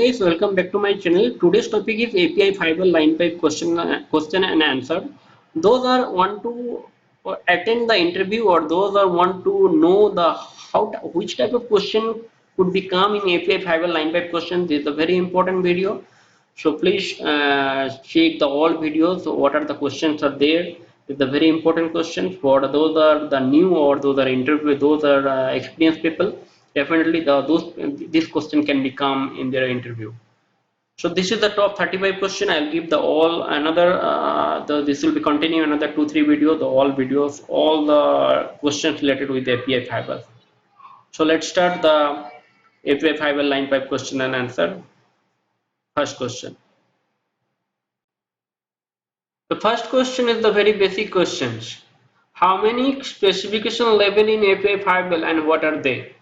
guys, welcome back to my channel. Today's topic is API Fiber Line Pipe question and answer. Those are want to attend the interview or those are want to know the which type of question could become in API Fiber Line Pipe question. This is a very important video. So please check the all videos. So what are the questions are there? It's a very important question for those are the new or those are interview, those are experienced people. Definitely this question can become in their interview. So this is the top 35 question. I'll give the all another this will be continue another 2-3 videos, the all videos, all the questions related with API fibers. So let's start the API fiber line pipe question and answer. First question. The first question is the very basic questions. How many specification level in API fiber and what are they?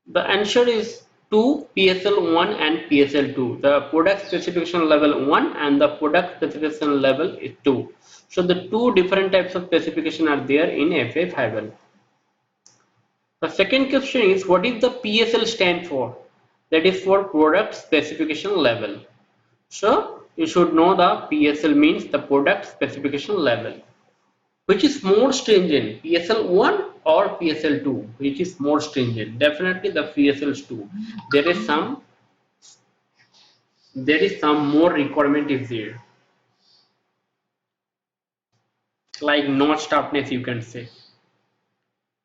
The answer is 2 PSL1 and PSL2. The product specification level 1 and the product specification level is 2. So the two different types of specification are there in API fiber. The second question is what is the PSL stand for? That is for product specification level. So you should know the PSL means the product specification level. Which is more stringent, PSL1 or PSL2? Which is more stringent? Definitely the PSL2. There is some more requirement is there, like notch toughness you can say.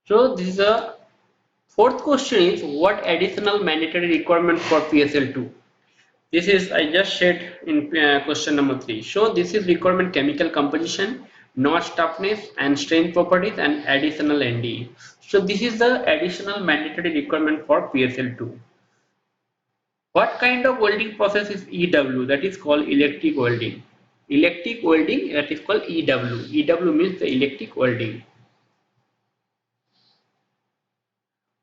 So this is a fourth question is what additional mandatory requirement for PSL2? This is I just said in question number 3. So this is requirement chemical composition, notch toughness and strain properties and additional NDE. So this is the additional mandatory requirement for PSL2. What kind of welding process is EW? That is called electric welding. Electric welding that is called EW. EW means the electric welding.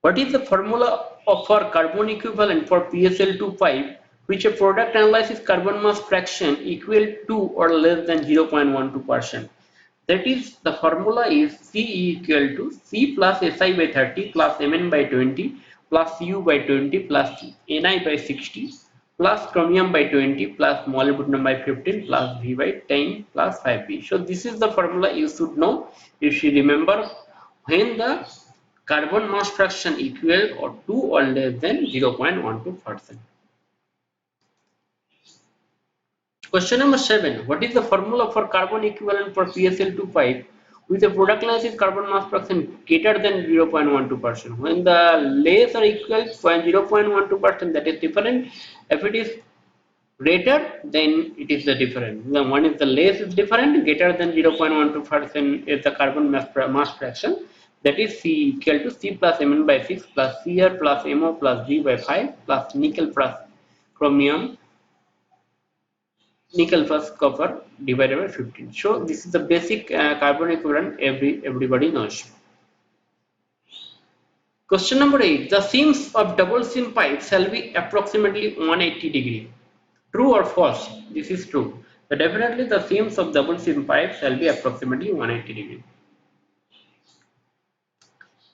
What is the formula for carbon equivalent for PSL2 pipe which a product analyzes carbon mass fraction equal to or less than 0.12%? That is the formula is C equal to C plus SI by 30 plus Mn by 20 plus U by 20 plus Ni by 60 plus chromium by 20 plus molybdenum by 15 plus V by 10 plus 5B. So this is the formula you should know. You should remember when the carbon mass fraction equal or to or less than 0.12%. Question number 7. What is the formula for carbon equivalent for PSL2 pipe with a product analysis carbon mass fraction greater than 0.12%? When the layers are equal to 0.12%, that is different. If it is greater, then it is the different. The one is the layers is different, greater than 0.12% is the carbon mass fraction. That is C equal to C plus Mn by 6 plus Cr plus Mo plus G by 5 plus nickel plus chromium nickel plus copper divided by 15. So this is the basic carbon equivalent everybody knows. Question number 8. The seams of double seam pipe shall be approximately 180 degree. True or false? This is true. So definitely the seams of double seam pipe shall be approximately 180 degree.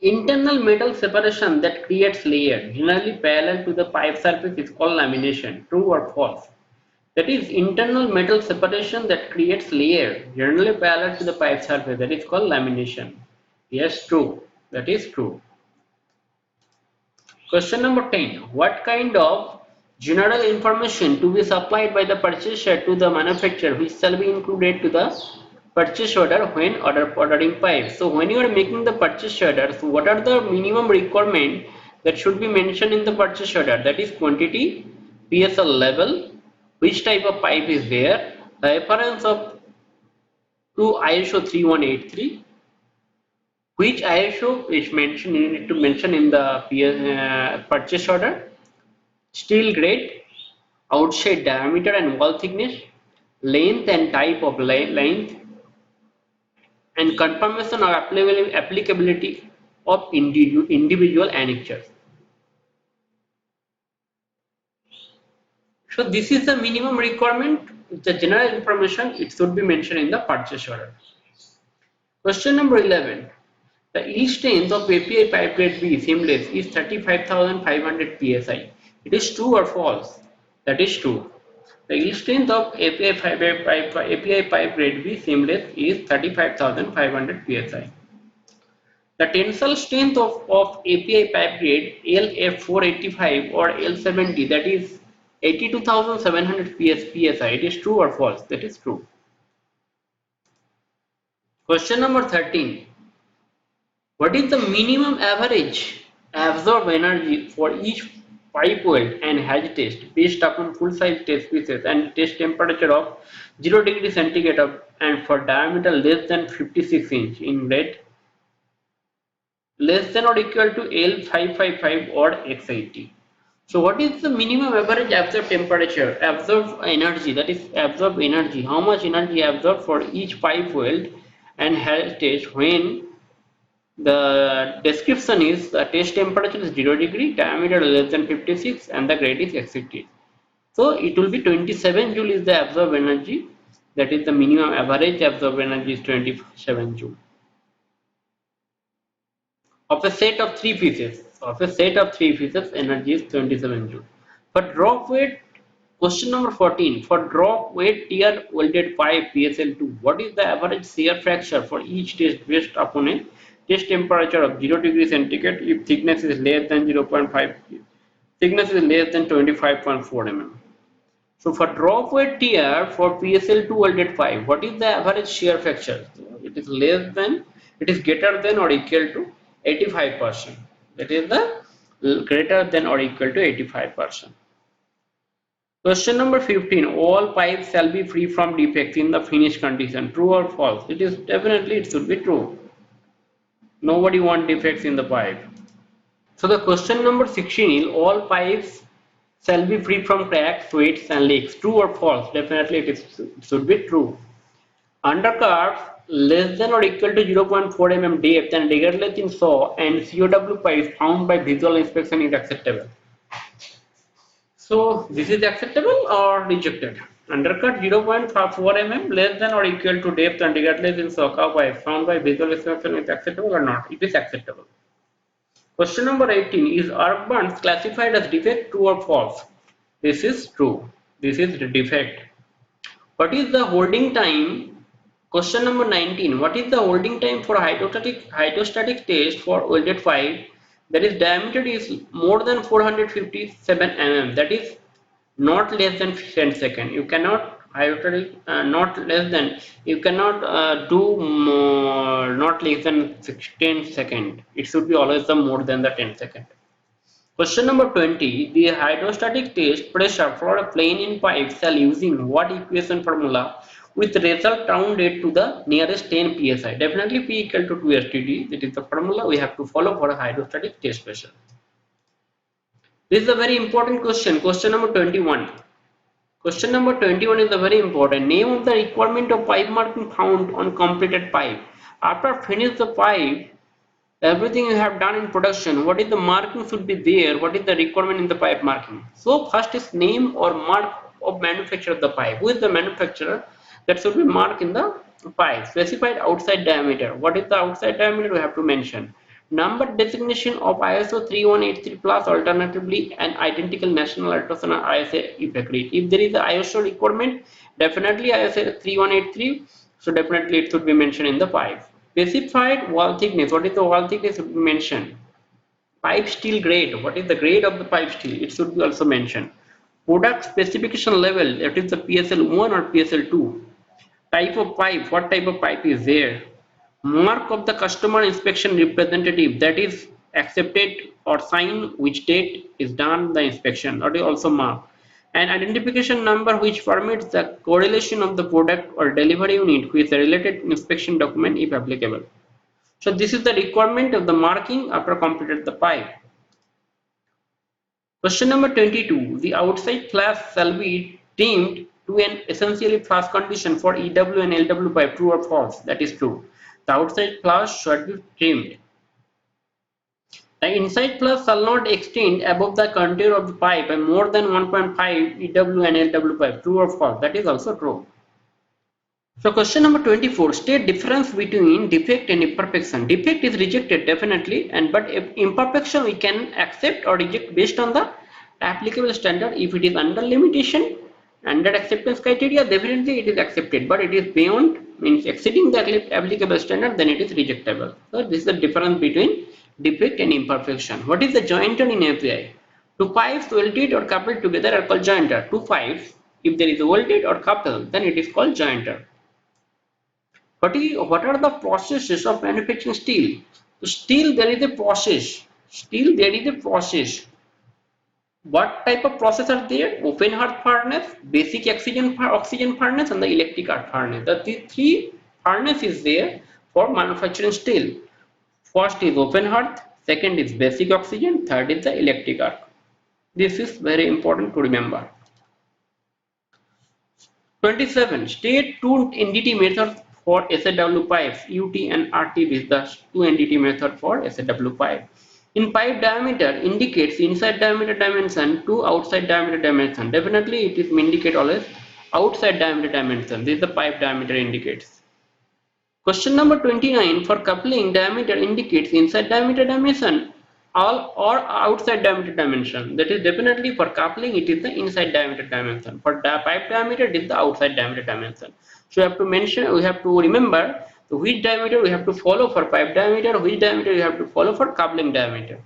Internal metal separation that creates layer generally parallel to the pipe surface is called lamination. True or false? That is internal metal separation that creates layer generally parallel to the pipe surface, that is called lamination. Yes, true. That is true. Question number 10. What kind of general information to be supplied by the purchaser to the manufacturer which shall be included to the purchase order when ordering pipe? So when you are making the purchase order, so what are the minimum requirement that should be mentioned in the purchase order? That is quantity, PSL level, which type of pipe is there, the reference of to ISO 3183, which ISO is mentioned, you need to mention in the purchase order, steel grade, outside diameter and wall thickness, length and type of length, and confirmation of applicability of individual annexures. So this is the minimum requirement. The general information it should be mentioned in the purchase order. Question number 11. The yield strength of API pipe grade B seamless is 35,500 psi. It is true or false? That is true. The yield strength of API pipe grade B seamless is 35,500 psi. The tensile strength of API pipe grade LF485 or L70, that is 82,700 psi. It is true or false? That is true. Question number 13. What is the minimum average absorbed energy for each pipe weld and hedge test based upon full size test pieces and test temperature of 0 degree centigrade and for diameter less than 56 inch in red, less than or equal to L555 or X80? So what is the minimum average absorbed temperature, absorbed energy, that is absorbed energy, how much energy absorbed for each pipe weld and hedge test when the description is the test temperature is 0 degree, diameter less than 56 and the grade is excited. So it will be 27 joule is the absorbed energy, that is the minimum average absorbed energy is 27 joule. Of a set of three pieces, energy is 27 joule. For drop weight, question number 14, for drop weight tier welded pipe PSL2, what is the average shear fracture for each test based upon a test temperature of 0 degree centigrade if thickness is less than 0.5, thickness is less than 25.4 mm. So for drop weight tier for PSL2 welded pipe, what is the average shear fracture? It is less than, it is greater than or equal to 85%. That is the greater than or equal to 85%. Question number 15. All pipes shall be free from defects in the finished condition. True or false? It is definitely, it should be true. Nobody wants defects in the pipe. So the question number 16 is all pipes shall be free from cracks, sweats and leaks. True or false? Definitely it should be true. Undercuts less than or equal to 0.4 mm depth and regardless in saw and COW pipes found by visual inspection is acceptable. So this is acceptable or rejected. Undercut 0.4 mm less than or equal to depth and regardless in saw pipe found by visual inspection is acceptable or not? It is acceptable. Question number 18. Is arc burns classified as defect, true or false? This is true. This is the defect. What is the holding time? Question number 19. What is the holding time for hydrostatic test for welded pipe? That is diameter is more than 457 mm. That is not less than 10 seconds. You cannot hydrostatic not less than, you cannot do more, not less than 10 seconds. It should be always the more than the 10 seconds. Question number 20. The hydrostatic test pressure for a plane in pipe shall using what equation formula with result rounded to the nearest 10 psi? Definitely P equal to 2 STD. That is the formula we have to follow for a hydrostatic test pressure. This is a very important question. Question number 21. Question number 21 is a very important. Name of the requirement of pipe marking found on completed pipe. After finish the pipe, everything you have done in production, what is the marking should be there, what is the requirement in the pipe marking? So first is name or mark of manufacturer of the pipe. Who is the manufacturer? That should be marked in the pipe. Specified outside diameter. What is the outside diameter? We have to mention. Number designation of ISO 3183 plus, alternatively an identical national ultrasonic ISA if agreed. If there is a ISO requirement, definitely ISO 3183, so definitely it should be mentioned in the pipe. Specified wall thickness. What is the wall thickness should be mentioned? Pipe steel grade. What is the grade of the pipe steel? It should be also mentioned. Product specification level. That is the PSL1 or PSL2. Type of pipe. What type of pipe is there? Mark of the customer inspection representative. That is accepted or signed which date is done the inspection. That is also marked. An identification number which permits the correlation of the product or delivery unit with the related inspection document if applicable. So this is the requirement of the marking after completed the pipe. Question number 22. The outside flash shall be trimmed to an essentially flash condition for EW and LW pipe. True or false? That is true. The outside flash should be trimmed. The inside flash shall not extend above the contour of the pipe by more than 1.5 EW and LW pipe. True or false? That is also true. So question number 24. State difference between defect and imperfection. Defect is rejected definitely, and but imperfection we can accept or reject based on the applicable standard. If it is under limitation, under acceptance criteria, definitely it is accepted, but it is beyond, means exceeding the applicable standard, then it is rejectable. So this is the difference between defect and imperfection. What is the jointer in API? Two pipes welded or coupled together are called jointer. Two pipes, if there is a welded or coupled, then it is called jointer. What are the processes of manufacturing steel? Steel, there is a process. Steel, there is a process. What type of process are there? Open hearth furnace, basic oxygen furnace, and the electric arc furnace. The three furnace is there for manufacturing steel. First is open hearth, second is basic oxygen, third is the electric arc. This is very important to remember. 27. State two NDT methods for SAW pipes. UT and RT is the two NDT method for SAW pipe. In pipe diameter indicates inside diameter dimension to outside diameter dimension. Definitely it is indicate always outside diameter dimension. This is the pipe diameter indicates. Question number 29. For coupling, diameter indicates inside diameter dimension all or outside diameter dimension. That is definitely for coupling it is the inside diameter dimension. For pipe diameter it is the outside diameter dimension. So we have to mention, we have to remember which diameter we have to follow for pipe diameter, which diameter we have to follow for coupling diameter.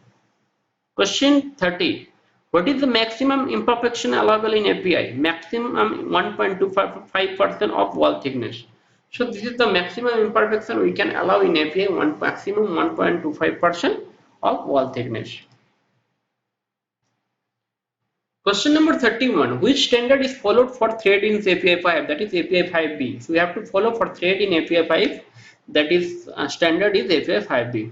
Question 30. What is the maximum imperfection allowable in API? Maximum 1.25% of wall thickness. So this is the maximum imperfection we can allow in API, maximum 1.25% of wall thickness. Question number 31. Which standard is followed for thread in API 5? That is API 5B. So we have to follow for thread in API 5. That is standard is API 5B.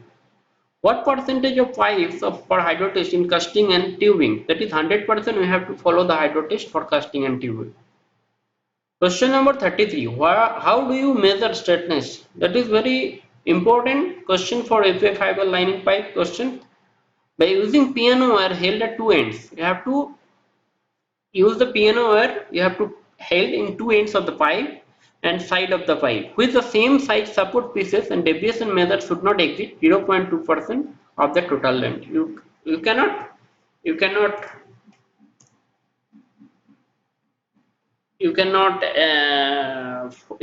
What percentage of pipes for hydro test in casting and tubing? That is 100% we have to follow the hydro test for casting and tubing. Question number 33. How do you measure straightness? That is very important question for API fiber lining pipe question. By using piano wire held at two ends, you have to use the piano wire, you have to held in two ends of the pipe and side of the pipe with the same size support pieces, and deviation measure should not exceed 0.2% of the total length. You cannot you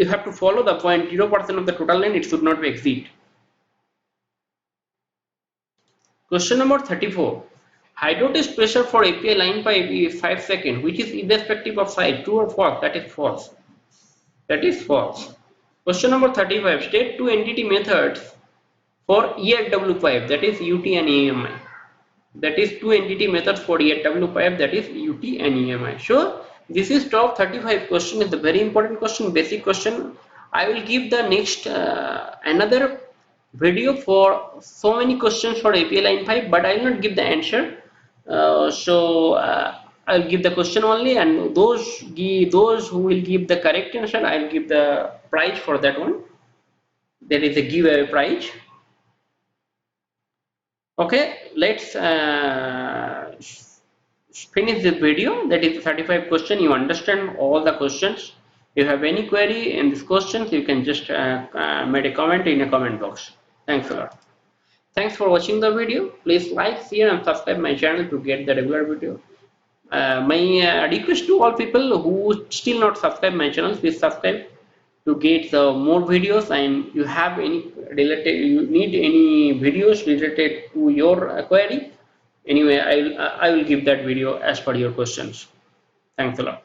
have to follow the 0.0% of the total length. It should not be exceed. Question number 34. Hydro test pressure for API line pipe is 5 seconds, which is irrespective of size. True or false? That is false. That is false. Question number 35. State two NDT methods for ERW pipe, that is UT and EMI. That is two NDT methods for ERW pipe, that is UT and EMI. So this is top 35 question. Is the very important question, basic question. I will give the next another video for so many questions for API line pipe, but I will not give the answer. I'll give the question only, and those who will give the correct answer, I'll give the prize for that one. There is a giveaway prize. Okay, let's finish this video. That is 35 question. You understand all the questions. If you have any query in these questions, you can just make a comment in a comment box. Thanks a lot. Thanks for watching the video. Please like, share and subscribe my channel to get the regular video. My request to all people who still not subscribe my channel, please subscribe to get more videos, and you have any related, you need any videos related to your query, anyway I will give that video as per your questions. Thanks a lot.